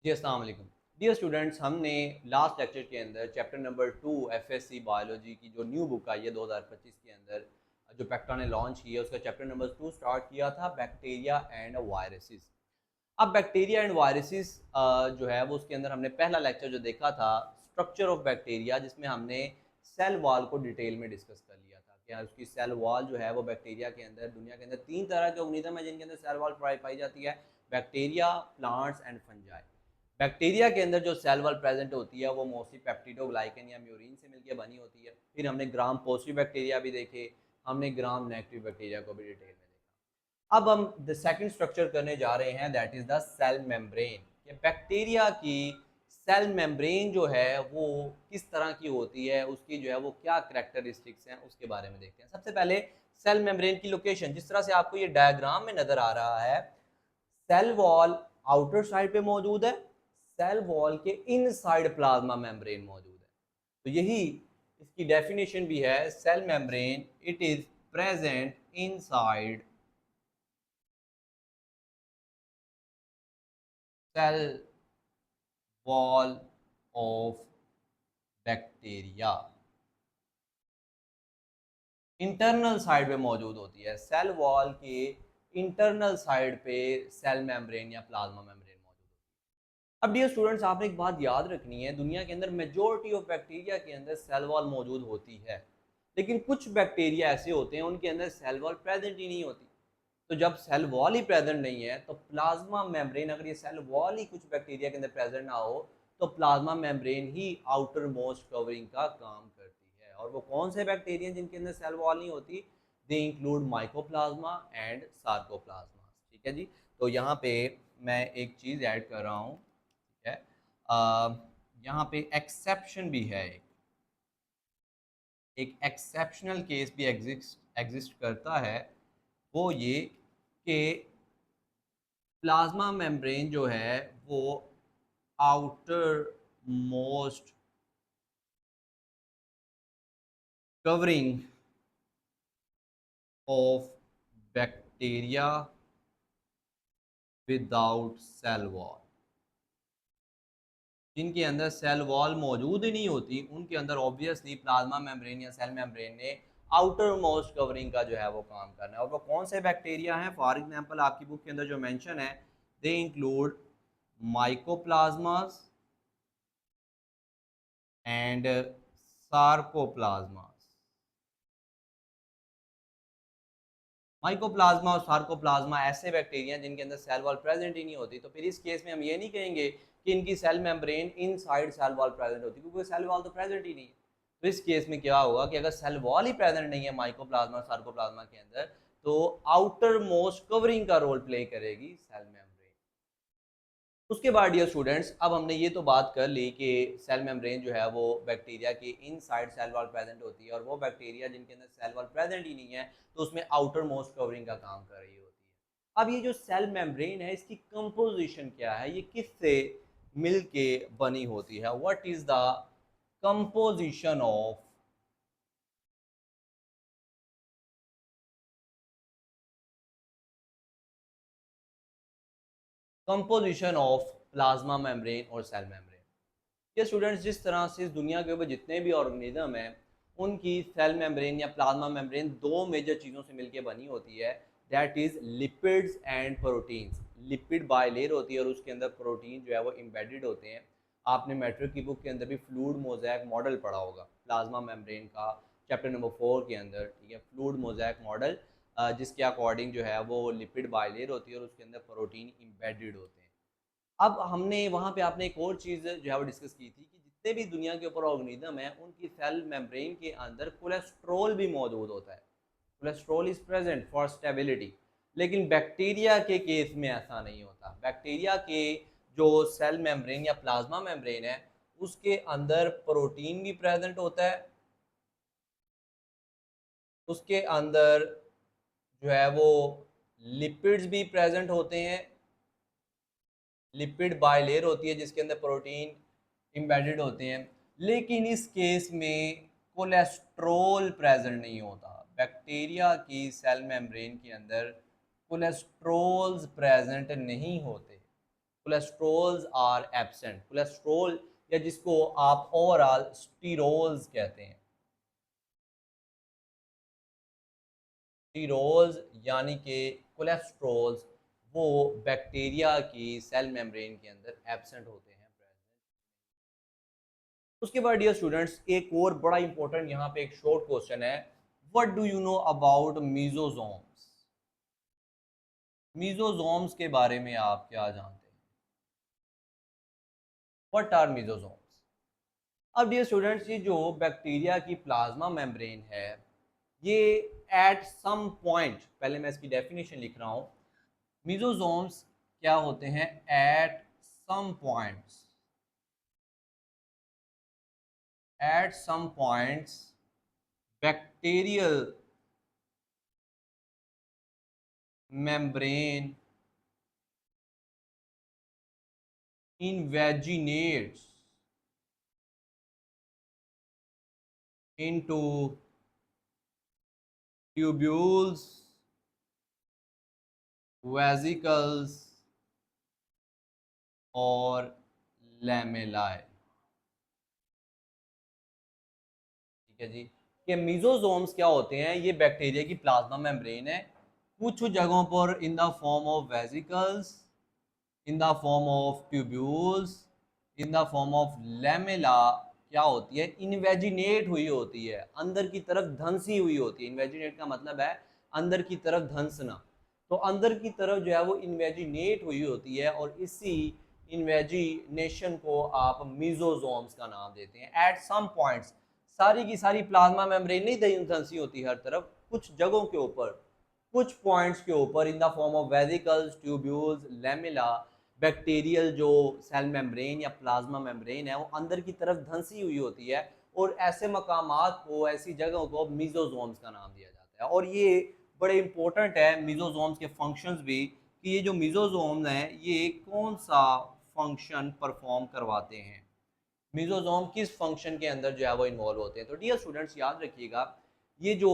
जी अस्सलाम वालेकुम dear students. हमने लास्ट लेक्चर के अंदर चैप्टर नंबर 2 एफएससी बायोलॉजी की जो न्यू बुक आई है 2025 के अंदर जो पैक्टा ने लॉन्च की है उसका चैप्टर नंबर 2 स्टार्ट किया था, बैक्टीरिया एंड वायरसेस। अब बैक्टीरिया एंड वायरसेस जो है वो उसके अंदर हमने पहला लेक्चर जो देखा था स्ट्रक्चर ऑफ बैक्टीरिया, जिसमें हमने सेल वॉल को डिटेल में डिस्कस कर लिया था कि उसकी सेल वॉल जो है वो बैक्टीरिया के अंदर, दुनिया के अंदर 3 तरह के ऑर्गेनिज्म है जिनके अंदर सेल वॉल पाई जाती है, bacteria, plants and fungi. Bacteria के अंदर जो सेल वॉल प्रेजेंट होती है वो मोस्टली पेप्टिडोग्लाइकन या म्यूरिन से मिलकर बनी होती है। फिर हमने ग्राम पॉजिटिव बैक्टीरिया भी देखे, हमने ग्राम नेगेटिव बैक्टीरिया को भी डिटेल में देखा। अब हम द सेकंड स्ट्रक्चर करने जा रहे हैं, that is the cell membrane. कि बैक्टीरिया की सेल मेम्ब्रेन जो है वो किस तरह की होती है, उसकी जो है वो क्या करेक्टरिस्टिक्स हैं, उसके बारे में देखते हैं। सबसे पहले सेल मेम्ब्रेन की लोकेशन, जिस तरह से आपको ये डायग्राम में नजर आ रहा है, सेल वॉल आउटर साइड पे मौजूद है, सेल वॉल के इनसाइड प्लाज्मा मेम्ब्रेन मौजूद है। तो यही इसकी डेफिनेशन भी है, cell membrane it is present inside cell wall of bacteria. Internal side पे मौजूद होती है, सेल वॉल के इंटरनल साइड पे सेल मेम्ब्रेन या प्लाज्मा मेम्ब्रेन मौजूद होती है। अब डियर स्टूडेंट्स, आपने एक बात याद रखनी है, दुनिया के अंदर मेजॉरिटी ऑफ बैक्टीरिया के अंदर सेल वॉल मौजूद होती है, लेकिन कुछ बैक्टीरिया ऐसे होते हैं उनके अंदर सेल वॉल प्रेजेंट ही नहीं होती। तो जब सेल वॉल ही प्रेजेंट नहीं है तो प्लाज्मा मेम्ब्रेन, अगर ये सेल वॉल ही कुछ बैक्टीरिया के अंदर प्रेजेंट ना हो तो प्लाज्मा मेम्ब्रेन ही आउटर मोस्ट कवरिंग का काम करती है। और वो कौन से बैक्टीरिया जिनके अंदर सेल वॉल नहीं होती? They include mycoplasma and sarcoplasma. ठीक है जी। तो यहाँ पे मैं एक चीज़ ऐड कर रहा हूँ, ठीक है। यहाँ पे एक्सेप्शन भी है, एक एक्सेप्शनल केस भी एग्जिस्ट करता है। वो ये कि प्लाज्मा मेम्ब्रेन जो है वो outermost covering of bacteria without cell wall, जिनके अंदर सेल वॉल मौजूद ही नहीं होती उनके अंदर ऑब्वियसली प्लाज्मा मेम्ब्रेन या सेल मेम्ब्रेन ने आउटर मोस्ट कवरिंग का जो है वो काम करना है। और वो कौन से बैक्टीरिया हैं? फॉर एग्जांपल आपकी बुक के अंदर जो मेंशन है, दे इंक्लूड माइकोप्लाज्मास एंड सार्कोप्लाज्मास। माइकोप्लाज्मा और सार्कोप्लाज्मा ऐसे बैक्टीरिया जिनके अंदर सेल वॉल प्रेजेंट ही नहीं होती। तो फिर इस केस में हम ये नहीं कहेंगे कि इनकी cell membrane inside cell wall present होती, क्योंकि सेल वॉल तो प्रेजेंट ही नहीं है। तो इस केस में क्या होगा कि अगर सेल वॉल ही प्रेजेंट नहीं है माइकोप्लाज्मा और सार्कोप्लाज्मा के अंदर, तो आउटर मोस्ट कवरिंग का रोल प्ले करेगी सेल मेम्ब्रेन। उसके बाद डियर स्टूडेंट्स, अब हमने ये तो बात कर ली कि सेल मेम्ब्रेन जो है वो बैक्टीरिया की इनसाइड सेल वॉल प्रेजेंट होती है, और वो बैक्टीरिया जिनके अंदर सेल वॉल प्रेजेंट ही नहीं है तो उसमें आउटर मोस्ट कवरिंग का काम कर रही होती है। अब ये जो सेल मेम्ब्रेन है इसकी कंपोजिशन क्या है, ये किससे मिलके बनी होती है? What is the composition of plasma membrane और सेल मेम्ब्रेन? ये स्टूडेंट्स, जिस तरह से इस दुनिया के ऊपर जितने भी ऑर्गेनिज्म हैं उनकी सेल मेम्ब्रेन या प्लाज्मा मेम्ब्रेन दो मेजर चीज़ों से मिलकर बनी होती है, that is lipids and proteins. Lipid bilayer होती है और उसके अंदर प्रोटीन जो है वो एम्बेडेड होते हैं। आपने मैट्रिक की बुक के अंदर भी फ्लूइड मोज़ेक मॉडल पढ़ा होगा प्लाज्मा मेम्ब्रेन का, चैप्टर नंबर 4 के अंदर, ठीक है। फ्लूइड मोज़ेक मॉडल, जिसके अकॉर्डिंग जो है वो लिपिड बायलेयर होती है और उसके अंदर प्रोटीन एम्बेडेड होते हैं। अब हमने वहाँ पे आपने एक और चीज़ जो है वो डिस्कस की थी कि जितने भी दुनिया के ऊपर ऑर्गेनिज्म हैं उनकी सेल मेम्ब्रेन के अंदर कोलेस्ट्रॉल भी मौजूद होता है। Cholesterol is present for stability. लेकिन बैक्टीरिया के केस में ऐसा नहीं होता। बैक्टीरिया के जो सेल मेम्ब्रेन या प्लाज्मा मेम्ब्रेन है उसके अंदर प्रोटीन भी प्रेजेंट होता है, उसके अंदर जो है वो लिपिड्स भी प्रेजेंट होते हैं, लिपिड बायलेयर होती है जिसके अंदर प्रोटीन एम्बेडेड होते हैं। लेकिन इस केस में कोलेस्ट्रॉल प्रेजेंट नहीं होता। बैक्टीरिया की सेल मेम्ब्रेन के अंदर कोलेस्ट्रॉल्स प्रेजेंट नहीं होते। कोलेस्ट्रोल्स आर एब्सेंट। कोलेस्ट्रोल या जिसको आप ओवरऑल स्टीरोल्स कहते हैं, स्टीरोल्स यानी कि कोलेस्ट्रोल्स, वो बैक्टीरिया की सेल मेम्ब्रेन के अंदर एब्सेंट होते हैं। उसके बाद डियर स्टूडेंट्स एक और बड़ा इंपॉर्टेंट यहाँ पे एक शॉर्ट क्वेश्चन है, what do you know about mesosomes? Mesosomes के बारे में आप क्या जानते हैं? What are mesosomes? अब डियर स्टूडेंट्स ये जो बैक्टीरिया की प्लाज्मा मेम्ब्रेन है, ये एट सम पॉइंट, पहले मैं इसकी डेफिनेशन लिख रहा हूँ, मीजोजोम्स क्या होते हैं? At some points, at some points bacterial membrane invaginates into tubules, vesicles और lamellae। ठीक है जी, कि मीजोजोम्स क्या होते हैं? ये बैक्टीरिया की प्लाज्मा मेम्ब्रेन है, कुछ जगहों पर in the form of vesicles, in the form of tubules, in the form of lamella क्या होती है? इन्वेजिनेट हुई होती है, अंदर की तरफ धंसी हुई होती है। इन्वेजिनेट का मतलब है अंदर की तरफ धंसना। तो अंदर की तरफ जो है वो इन्वेजिनेट हुई होती है, और इसी इन्वेजिनेशन को आप मीजोजोम्स का नाम देते हैं। एट सम पॉइंट्स, सारी की सारी प्लाज्मा मेम्ब्रेन नहीं धंसी होती हर तरफ, कुछ जगहों के ऊपर, कुछ पॉइंट्स के ऊपर in the form of vesicles, tubules, lamella, bacterial जो सेल मेम्ब्रेन या प्लाज्मा मेम्ब्रेन है वो अंदर की तरफ धंसी हुई होती है, और ऐसे मकामात को, ऐसी जगहों को मीजोजोम्स का नाम दिया जाता है। और ये बड़े इंपॉर्टेंट है मीजोजोम्स के फंक्शंस भी, कि ये जो मीजोजोम्स हैं ये कौन सा फंक्शन परफॉर्म करवाते हैं, मीजोजोम किस फंक्शन के अंदर जो है वो इन्वॉल्व होते हैं। तो डियर स्टूडेंट्स याद रखिएगा, ये जो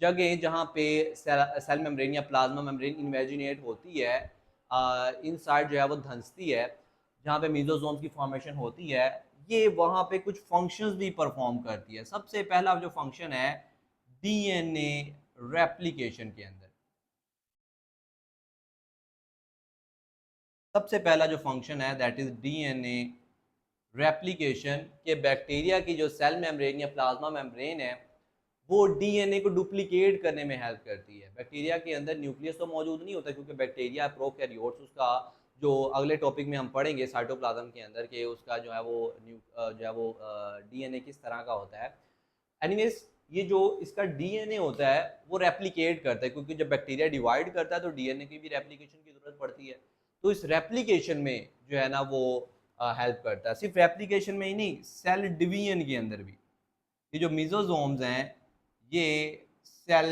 जगह जहाँ पे सेल मेम्ब्रेन या प्लाज्मा मेम्ब्रेन इन्वेजिनेट होती है, इनसाइड जो है वो धंसती है, जहाँ पे मीजोजोम्स की फॉर्मेशन होती है, ये वहाँ पे कुछ फंक्शंस भी परफॉर्म करती है। सबसे पहला जो फंक्शन है डीएनए रेप्लिकेशन के अंदर, सबसे पहला जो फंक्शन है दैट इज डीएनए रेप्लिकेशन, के बैक्टीरिया की जो सेल मेम्ब्रेन या प्लाज्मा मेम्ब्रेन है वो डीएनए को डुप्लीकेट करने में हेल्प करती है। बैक्टीरिया के अंदर न्यूक्लियस तो मौजूद नहीं होता, क्योंकि बैक्टीरिया प्रोकैरियोट्स, उसका जो अगले टॉपिक में हम पढ़ेंगे साइटोप्लाज्म के अंदर, के उसका जो है वो जो है वो डीएनए किस तरह का होता है। एनीवेज ये जो इसका डीएनए होता है वो रेप्लिकेट करता है, क्योंकि जब बैक्टीरिया डिवाइड करता है तो डीएनए की भी रेप्लिकेशन की जरूरत पड़ती है। तो इस रेप्लिकेशन में जो है ना वो हेल्प करता है। सिर्फ रेप्लिकेशन में ही नहीं, सेल डिवीजन के अंदर भी। ये जो मीजोजोम्स हैं ये सेल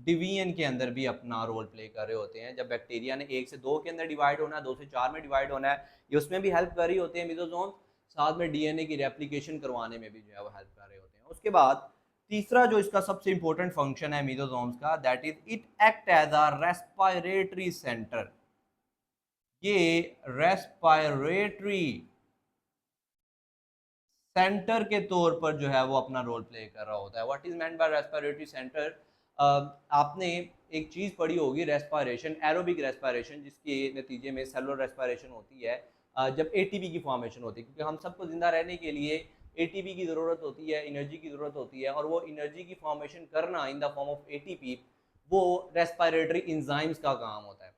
डिवीजन के अंदर भी अपना रोल प्ले कर रहे होते हैं। जब बैक्टीरिया ने 1 से 2 के अंदर डिवाइड होना है, 2 से 4 में डिवाइड होना है, ये उसमें भी हेल्प कर रही होते हैं मीजोजोम्स। साथ में डीएनए की रेप्लिकेशन करवाने में भी जो है वो हेल्प कर रहे होते हैं। उसके बाद तीसरा जो इसका सबसे इंपॉर्टेंट फंक्शन है मीजोजोम्स का, that is it act as a respiratory centre. ये रेस्पिरेटरी सेंटर के तौर पर जो है वो अपना रोल प्ले कर रहा होता है। What is meant by respiratory centre? आपने एक चीज़ पढ़ी होगी, रेस्पिरेशन, एरोबिक रेस्पिरेशन, जिसके नतीजे में सेलुलर रेस्पिरेशन होती है जब एटीपी की फॉर्मेशन होती है, क्योंकि हम सबको जिंदा रहने के लिए एटीपी की ज़रूरत होती है, एनर्जी की ज़रूरत होती है, और वो एनर्जी की फॉर्मेशन करना in the form of ATP वो रेस्पिरेटरी इंजाइम्स का काम होता है।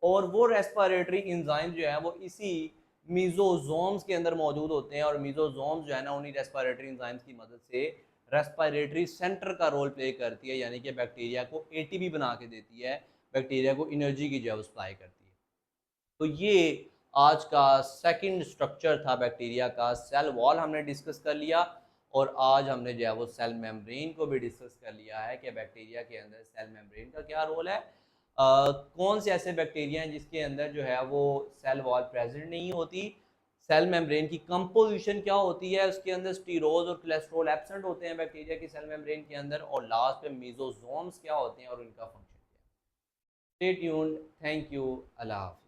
और वो रेस्पिरेटरी इंजाइम जो है वो इसी मीजोजोम्स के अंदर मौजूद होते हैं, और मीजोजोम्स जो है ना उन्हीं रेस्पिरेटरी एंजाइम्स की मदद से रेस्पिरेटरी सेंटर का रोल प्ले करती है, यानी कि बैक्टीरिया को एटीपी बना के देती है, बैक्टीरिया को एनर्जी की जो है सप्लाई करती है। तो ये आज का सेकंड स्ट्रक्चर था बैक्टीरिया का, सेल वॉल हमने डिस्कस कर लिया, और आज हमने जो है वो सेल मेम्ब्रेन को भी डिस्कस कर लिया है कि बैक्टीरिया के अंदर सेल मेम्ब्रेन का क्या रोल है। कौन से ऐसे बैक्टीरिया हैं जिसके अंदर जो है वो सेल वॉल प्रेजेंट नहीं होती, सेल मेम्ब्रेन की कंपोजिशन क्या होती है, उसके अंदर स्टीरोज और कोलेस्ट्रॉल एब्सेंट होते हैं बैक्टीरिया की सेल मेम्ब्रेन के अंदर, और लास्ट में मीजोजोम्स क्या होते हैं और उनका फंक्शन क्या है। स्टे ट्यून्ड, थैंक यू, अल्लाह हाफ़िज़।